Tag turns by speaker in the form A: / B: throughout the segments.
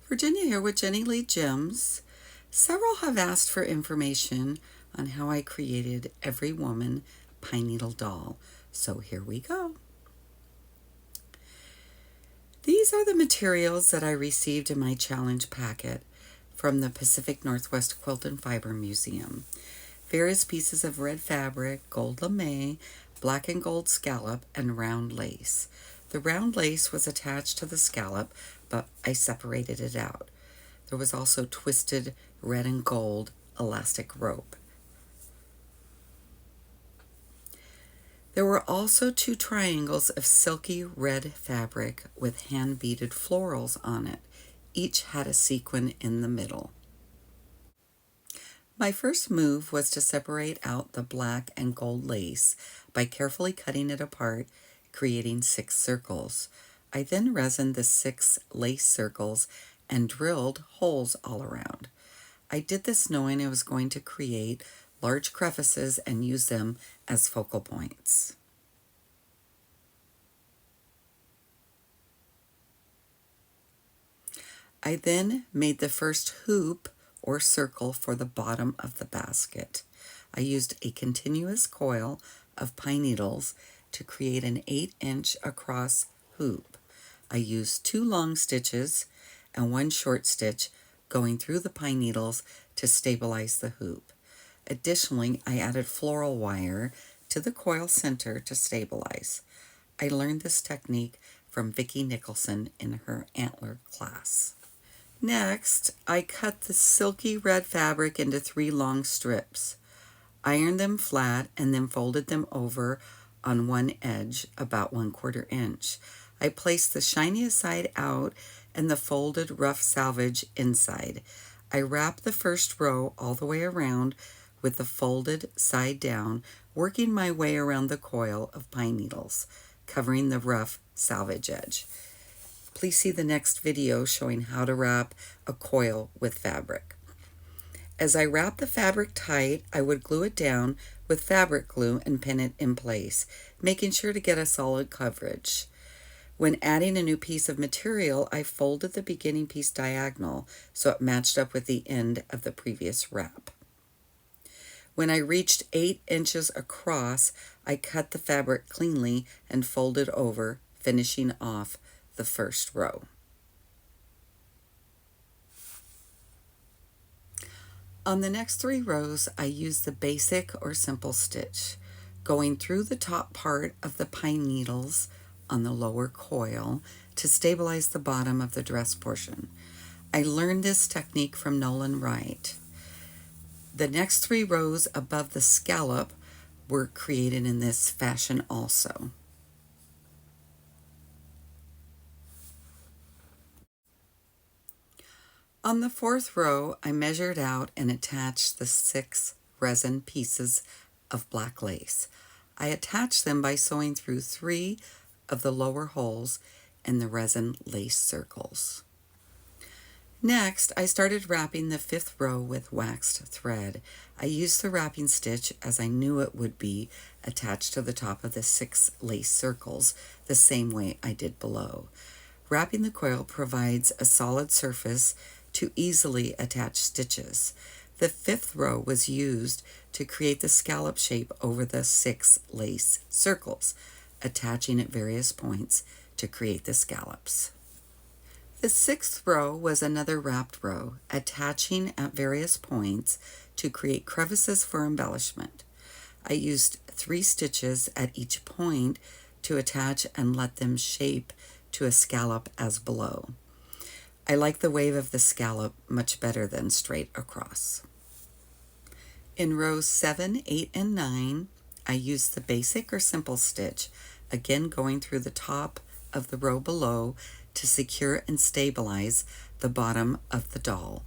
A: Virginia here with Jenny Lee Gems. Several have asked for information on how I created Every Woman pine needle doll, so here we go. These are the materials that I received in my challenge packet from the Pacific Northwest Quilt and Fiber Museum. Various pieces of red fabric, gold lame, black and gold scallop, and round lace. The round lace was attached to the scallop, but I separated it out. There was also twisted red and gold elastic rope. There were also 2 triangles of silky red fabric with hand beaded florals on it. Each had a sequin in the middle. My first move was to separate out the black and gold lace by carefully cutting it apart, creating 6 circles. I then resined the 6 lace circles and drilled holes all around. I did this knowing I was going to create large crevices and use them as focal points. I then made the first hoop or circle for the bottom of the basket. I used a continuous coil of pine needles to create an 8-inch across hoop. I used 2 long stitches and 1 short stitch going through the pine needles to stabilize the hoop. Additionally, I added floral wire to the coil center to stabilize. I learned this technique from Vicky Nickelson in her antler class. Next, I cut the silky red fabric into 3 long strips, ironed them flat, and then folded them over on one edge about 1/4 inch. I placed the shiniest side out and the folded rough selvage inside. I wrapped the first row all the way around with the folded side down, working my way around the coil of pine needles, covering the rough selvage edge. Please see the next video showing how to wrap a coil with fabric. As I wrapped the fabric tight, I would glue it down with fabric glue and pin it in place, making sure to get a solid coverage. When adding a new piece of material, I folded the beginning piece diagonal so it matched up with the end of the previous wrap. When I reached 8 inches across, I cut the fabric cleanly and folded over, finishing off the first row. On the next 3 rows, I used the basic or simple stitch, going through the top part of the pine needles on the lower coil to stabilize the bottom of the dress portion. I learned this technique from Nolan Wright. The next 3 rows above the scallop were created in this fashion also. On the 4th row, I measured out and attached the 6 resin pieces of black lace. I attached them by sewing through 3 of the lower holes in the resin lace circles. Next, I started wrapping the 5th row with waxed thread. I used the wrapping stitch as I knew it would be attached to the top of the 6 lace circles, the same way I did below. Wrapping the coil provides a solid surface to easily attach stitches. The 5th row was used to create the scallop shape over the 6 lace circles, attaching at various points to create the scallops. The 6th row was another wrapped row, attaching at various points to create crevices for embellishment. I used 3 stitches at each point to attach and let them shape to a scallop as below. I like the wave of the scallop much better than straight across. In rows 7, 8, and 9, I used the basic or simple stitch, again going through the top of the row below to secure and stabilize the bottom of the doll.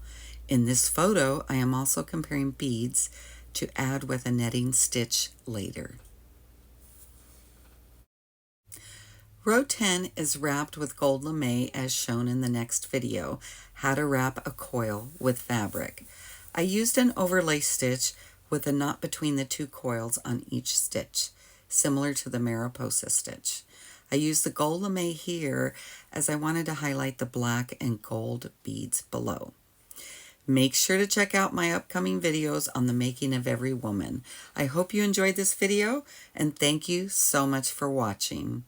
A: In this photo, I am also comparing beads to add with a netting stitch later. Row 10 is wrapped with gold lame as shown in the next video, how to wrap a coil with fabric. I used an overlay stitch with a knot between the 2 coils on each stitch, similar to the Mariposa stitch. I used the gold lame here as I wanted to highlight the black and gold beads below. Make sure to check out my upcoming videos on the making of every woman. I hope you enjoyed this video, and thank you so much for watching.